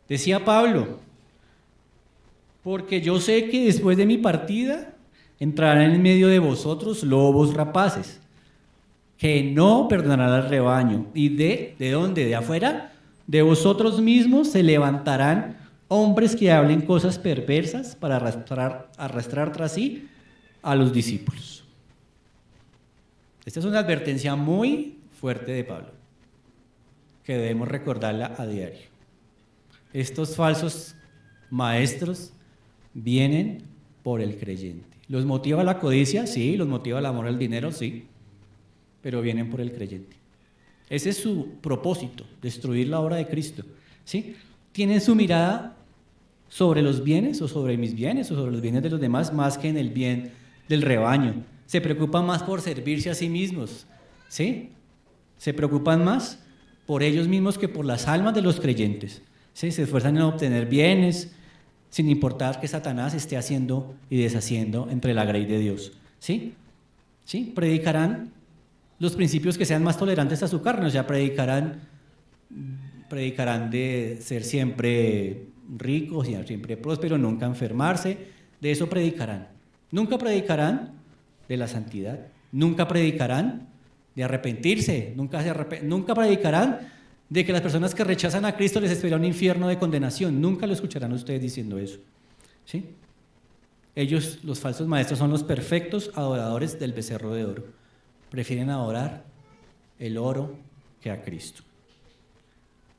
Decía Pablo: porque yo sé que después de mi partida entrarán en medio de vosotros lobos rapaces, que no perdonarán al rebaño, y ¿de dónde? ¿De afuera? De vosotros mismos se levantarán hombres que hablen cosas perversas para arrastrar tras sí a los discípulos. Esta es una advertencia muy fuerte de Pablo, que debemos recordarla a diario. Estos falsos maestros vienen por el creyente. ¿Los motiva la codicia? Sí. ¿Los motiva el amor al dinero? Sí. Pero vienen por el creyente. Ese es su propósito, destruir la obra de Cristo, ¿sí? Tienen su mirada sobre los bienes o sobre mis bienes o sobre los bienes de los demás más que en el bien del rebaño. Se preocupan más por servirse a sí mismos, ¿sí? Se preocupan más por ellos mismos que por las almas de los creyentes, ¿sí? Se esfuerzan en obtener bienes sin importar que Satanás esté haciendo y deshaciendo entre la grey de Dios, ¿sí? ¿Sí? Predicarán los principios que sean más tolerantes a su carne, o sea, predicarán de ser siempre ricos y siempre prósperos, nunca enfermarse, de eso predicarán. Nunca predicarán de la santidad, nunca predicarán de arrepentirse, nunca predicarán de que las personas que rechazan a Cristo les espera un infierno de condenación, nunca lo escucharán ustedes diciendo eso, ¿sí? Ellos, los falsos maestros, son los perfectos adoradores del becerro de oro. Prefieren adorar el oro que a Cristo.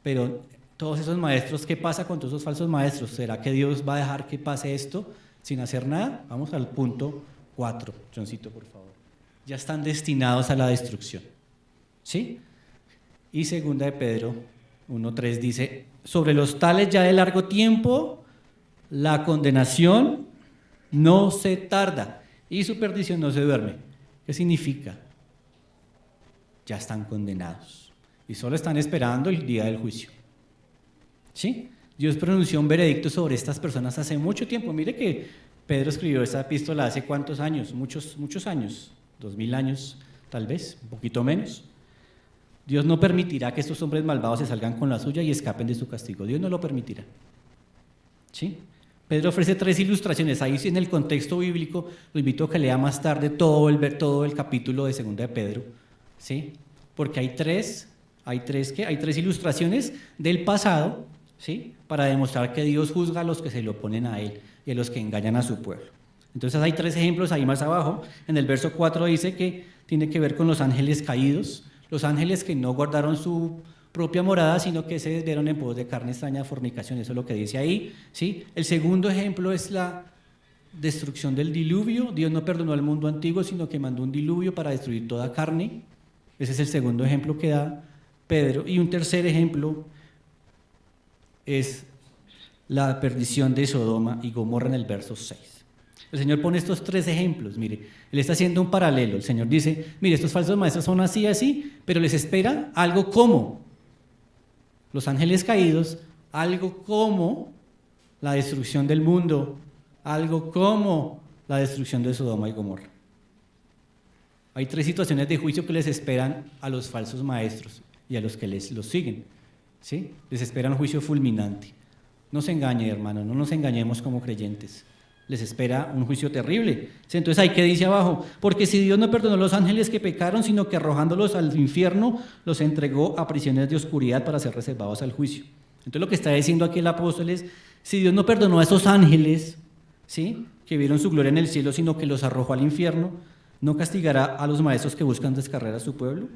Pero todos esos maestros, ¿qué pasa con todos esos falsos maestros? ¿Será que Dios va a dejar que pase esto sin hacer nada? Vamos al punto 4, Johncito, por favor. Ya están destinados a la destrucción, ¿sí? Y segunda de Pedro 1:3 dice: sobre los tales ya de largo tiempo la condenación no se tarda y su perdición no se duerme. ¿Qué significa? Ya están condenados y solo están esperando el día del juicio. ¿Sí? Dios pronunció un veredicto sobre estas personas hace mucho tiempo. Mire que Pedro escribió esta epístola hace ¿cuántos años? Muchos años, 2000 años tal vez, un poquito menos. Dios no permitirá que estos hombres malvados se salgan con la suya y escapen de su castigo. Dios no lo permitirá. ¿Sí? Pedro ofrece 3 ilustraciones. Ahí en el contexto bíblico, lo invito a que lea más tarde todo el capítulo de 2 de Pedro. ¿Sí? Porque hay tres ilustraciones del pasado, ¿sí? Para demostrar que Dios juzga a los que se le oponen a Él y a los que engañan a su pueblo. Entonces hay 3 ejemplos ahí más abajo. En el verso 4 dice que tiene que ver con los ángeles caídos, los ángeles que no guardaron su propia morada, sino que se desviaron en pos de carne extraña, fornicación. Eso es lo que dice ahí, ¿sí? El segundo ejemplo es la destrucción del diluvio. Dios no perdonó al mundo antiguo, sino que mandó un diluvio para destruir toda carne. Ese es el segundo ejemplo que da Pedro. Y un tercer ejemplo es la perdición de Sodoma y Gomorra en el verso 6. El Señor pone estos 3 ejemplos, mire, Él está haciendo un paralelo. El Señor dice, mire, estos falsos maestros son así, así, pero les espera algo como los ángeles caídos, algo como la destrucción del mundo, algo como la destrucción de Sodoma y Gomorra. Hay 3 situaciones de juicio que les esperan a los falsos maestros y a los que los siguen, ¿sí? Les espera un juicio fulminante. No se engañe, hermano, no nos engañemos como creyentes. Les espera un juicio terrible. Entonces ahí que dice abajo, porque si Dios no perdonó a los ángeles que pecaron, sino que arrojándolos al infierno, los entregó a prisiones de oscuridad para ser reservados al juicio. Entonces lo que está diciendo aquí el apóstol es, si Dios no perdonó a esos ángeles, ¿sí? Que vieron su gloria en el cielo, sino que los arrojó al infierno, ¿no castigará a los maestros que buscan descarriar a su pueblo?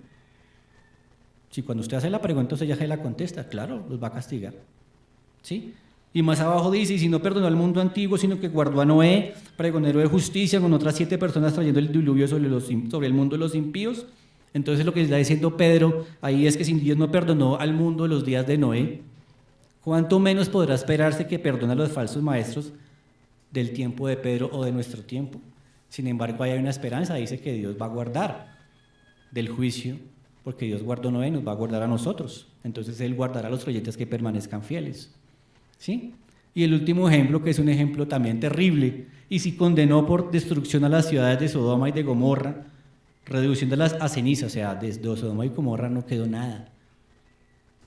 Si cuando usted hace la pregunta, usted ya se la contesta, claro, los va a castigar, ¿sí? Y más abajo dice, y si no perdonó al mundo antiguo, sino que guardó a Noé, pregonero de justicia, con otras 7 personas trayendo el diluvio sobre el mundo de los impíos. Entonces lo que está diciendo Pedro ahí es que si Dios no perdonó al mundo los días de Noé, ¿cuánto menos podrá esperarse que perdone a los falsos maestros del tiempo de Pedro o de nuestro tiempo? Sin embargo, ahí hay una esperanza, dice que Dios va a guardar del juicio, porque Dios guardó a Noé, nos va a guardar a nosotros. Entonces Él guardará a los creyentes que permanezcan fieles. ¿Sí? Y el último ejemplo, que es un ejemplo también terrible, y si condenó por destrucción a las ciudades de Sodoma y de Gomorra, reduciéndolas a ceniza, o sea, desde Sodoma y Gomorra no quedó nada,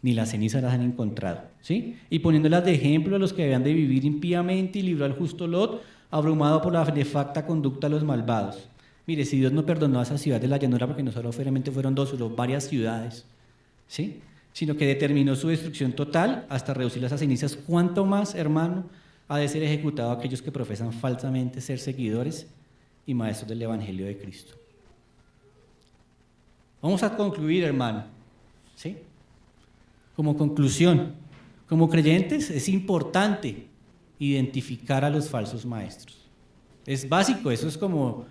ni las cenizas las han encontrado, ¿sí? Y poniéndolas de ejemplo a los que debían de vivir impíamente y libró al justo Lot, abrumado por la nefasta conducta de los malvados. Mire, si Dios no perdonó a esa ciudad de la llanura, porque no solamente fueron 2, sino varias ciudades, ¿sí? Sino que determinó su destrucción total hasta reducirlas a cenizas, ¿cuánto más, hermano, ha de ser ejecutado a aquellos que profesan falsamente ser seguidores y maestros del Evangelio de Cristo? Vamos a concluir, hermano, ¿sí? Como conclusión, como creyentes es importante identificar a los falsos maestros. Es básico, eso es como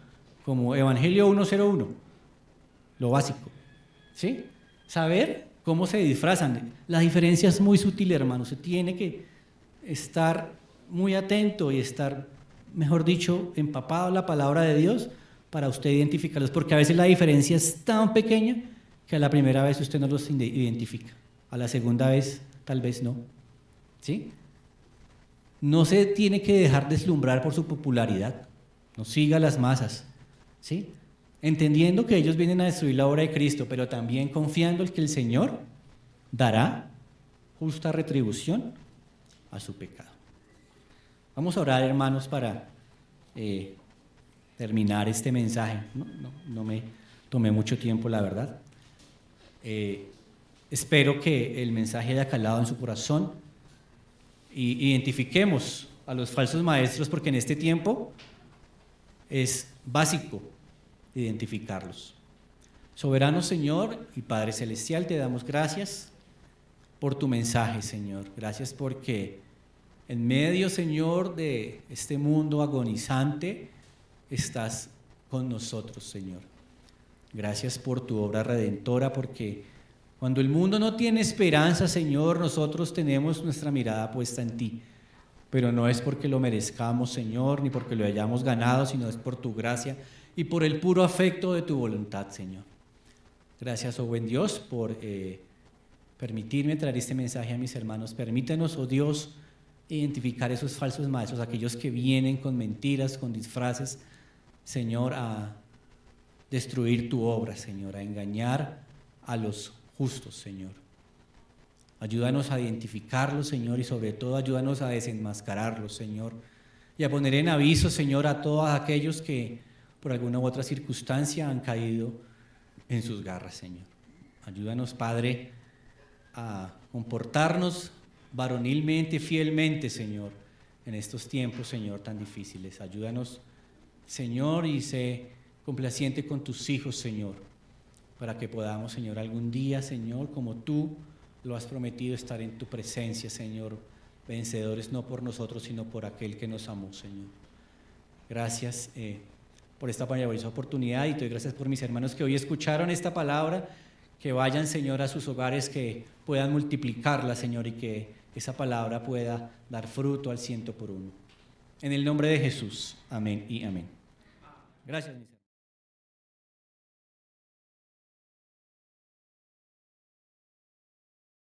Evangelio 101, lo básico, ¿sí? Saber cómo se disfrazan. La diferencia es muy sutil, hermano. Se tiene que estar muy atento y estar, mejor dicho, empapado en la palabra de Dios para usted identificarlos, porque a veces la diferencia es tan pequeña que a la primera vez usted no los identifica, a la segunda vez tal vez no, ¿sí? No se tiene que dejar deslumbrar por su popularidad, no siga las masas, ¿sí? Entendiendo que ellos vienen a destruir la obra de Cristo, pero también confiando en que el Señor dará justa retribución a su pecado. Vamos a orar, hermanos, para terminar este mensaje. No me tomé mucho tiempo, la verdad. Espero que el mensaje haya calado en su corazón y identifiquemos a los falsos maestros, porque en este tiempo es básico identificarlos. Soberano Señor y Padre Celestial, te damos gracias por tu mensaje, Señor. Gracias porque en medio, Señor, de este mundo agonizante, estás con nosotros, Señor. Gracias por tu obra redentora, porque cuando el mundo no tiene esperanza, Señor, nosotros tenemos nuestra mirada puesta en ti. pero no es porque lo merezcamos, Señor, ni porque lo hayamos ganado, sino es por tu gracia y por el puro afecto de tu voluntad, Señor. Gracias, oh buen Dios, por permitirme traer este mensaje a mis hermanos. Permítenos, oh Dios, identificar esos falsos maestros, aquellos que vienen con mentiras, con disfraces, Señor, a destruir tu obra, Señor, a engañar a los justos, Señor. Ayúdanos a identificarlos, Señor, y sobre todo ayúdanos a desenmascararlos, Señor, y a poner en aviso, Señor, a todos aquellos que por alguna u otra circunstancia han caído en sus garras, Señor. Ayúdanos, Padre, a comportarnos varonilmente, fielmente, Señor, en estos tiempos, Señor, tan difíciles. Ayúdanos, Señor, y sé complaciente con tus hijos, Señor, para que podamos, Señor, algún día, Señor, como tú lo has prometido, estar en tu presencia, Señor, vencedores no por nosotros, sino por aquel que nos amó, Señor. Gracias por esta maravillosa oportunidad, y te doy gracias por mis hermanos que hoy escucharon esta palabra, que vayan, Señor, a sus hogares, que puedan multiplicarla, Señor, y que esa palabra pueda dar fruto al 100 por 1. En el nombre de Jesús, amén y amén. Gracias, mis hermanos.